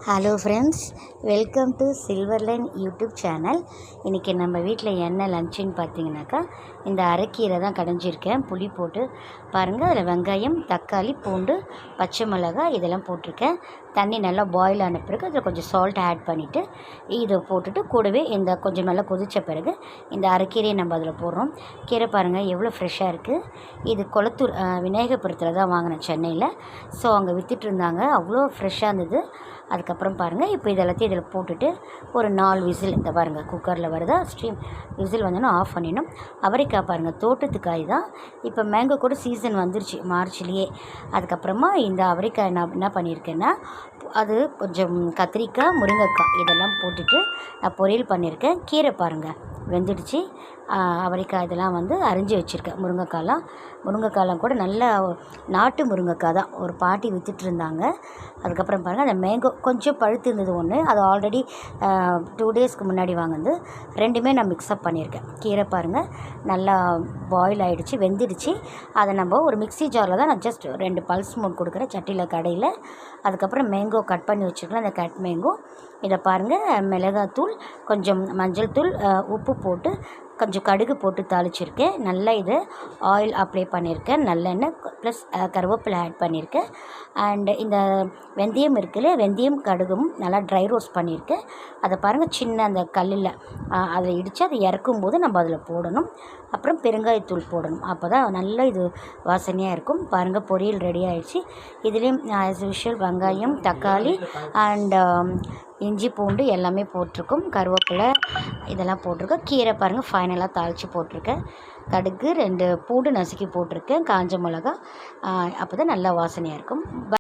Hello friends, welcome to silver line YouTube channel. இன்றைக்கி நம்ம வீட்டில் என்ன லஞ்சுன்னு பார்த்தீங்கன்னாக்கா, இந்த அரைக்கீரை தான் கடைஞ்சிருக்கேன் புளி போட்டு. பாருங்கள், அதில் வெங்காயம், தக்காளி, பூண்டு, பச்சை மிளகாய் இதெல்லாம் போட்டிருக்கேன். தண்ணி நல்லா பாயில் ஆன பிறகு அதில் கொஞ்சம் சால்ட் ஆட் பண்ணிவிட்டு இதை போட்டுட்டு கூடவே இந்த கொஞ்சம் நல்லா கொதித்த பிறகு இந்த அரைக்கீரையை நம்ம அதில் போடுறோம். கீரை பாருங்கள் எவ்வளோ ஃப்ரெஷ்ஷாக இருக்குது. இது கொளத்தூர் விநாயகபுரத்தில் தான் வாங்கினேன், சென்னையில். ஸோ அங்கே விற்றுட்டு இருந்தாங்க, அவ்வளோ ஃப்ரெஷ்ஷாக இருந்தது. அதுக்கப்புறம் பாருங்கள், இப்போ இதெல்லாத்தையும் இதில் போட்டுட்டு ஒரு 4 விசில், இந்த பாருங்கள் குக்கரில் வருதா, ஸ்டீம் விசில் வந்தோன்னா ஆஃப் பண்ணிடணும். அவரைக்காய் பாருங்கள், தோட்டத்து காய் தான். இப்போ மேங்கோ கூட சீசன் வந்துருச்சு மார்ச்லேயே. அதுக்கப்புறமா இந்த அவரைக்காய் நான் என்ன பண்ணியிருக்கேன்னா, அது கொஞ்சம் கத்திரிக்காய், முருங்கைக்காய் இதெல்லாம் போட்டுட்டு நான் பொரியல் பண்ணியிருக்கேன். கீரை பாருங்கள் வெந்துடுச்சு. அவரைக்காய் இதெல்லாம் வந்து அரிஞ்சு வச்சுருக்கேன். முருங்கைக்காயெலாம் கூட நல்லா நாட்டு முருங்கைக்காய் தான், ஒரு பாட்டி விற்றுட்டு இருந்தாங்க. அதுக்கப்புறம் பாருங்கள், அந்த மேங்கோ கொஞ்சம் பழுத்து இருந்தது ஒன்று, அது ஆல்ரெடி 2 டேஸ்க்கு முன்னாடி வாங்கினது. ரெண்டுமே நான் மிக்ஸ்அப் பண்ணியிருக்கேன். கீரை பாருங்கள் நல்லா பாயில் ஆகிடுச்சு, வெந்துடுச்சு. அதை நம்ம ஒரு மிக்ஸி ஜாரில் தான் நான் ஜஸ்ட் 2 பல்ஸ் மோட் கொடுக்குறேன், சட்டியில் கடையில். அதுக்கப்புறம் மேங்கோ கட் பண்ணி வச்சுருக்கலாம், அந்த கட் மேங்கோ. இதை பாருங்கள், மிளகாத்தூள், கொஞ்சம் மஞ்சள் தூள், உப்பு போட்டு கொஞ்சம் கடுகு போட்டு தாளிச்சிருக்கேன். நல்லா இது ஆயில் அப்ளை பண்ணியிருக்கேன், நல்லெண்ணெய் ப்ளஸ் கருவேப்பிலை ஆட் பண்ணியிருக்கேன். அண்டு இந்த வெந்தயம் இருக்குல்ல, வெந்தயம் கடுகும் நல்லா ட்ரை ரோஸ்ட் பண்ணியிருக்கேன். அதை பாருங்கள், சின்ன அந்த கல்லில் அதை இடித்து அதை இறக்கும்போது நம்ம அதில் போடணும். அப்புறம் பெருங்காயத்தூள் போடணும், அப்போ தான் நல்லா இது வாசனையாக இருக்கும். பாருங்கள், பொரியல் ரெடி ஆகிடுச்சு. இதுலேயும் ஆஸ் யூஷுவல் வெங்காயம், தக்காளி அண்டு இஞ்சி பூண்டு எல்லாமே போட்டிருக்கோம், கருவேப்பிலை இதெல்லாம் போட்டிருக்கேன். கீரை பாருங்கள் ஃபைனலாக தாளித்து போட்டிருக்கேன். கடுகு 2 பூண்டு நசுக்கி போட்டிருக்கேன், காஞ்ச மிளகா. அப்போ தான் நல்லா வாசனையாக இருக்கும்.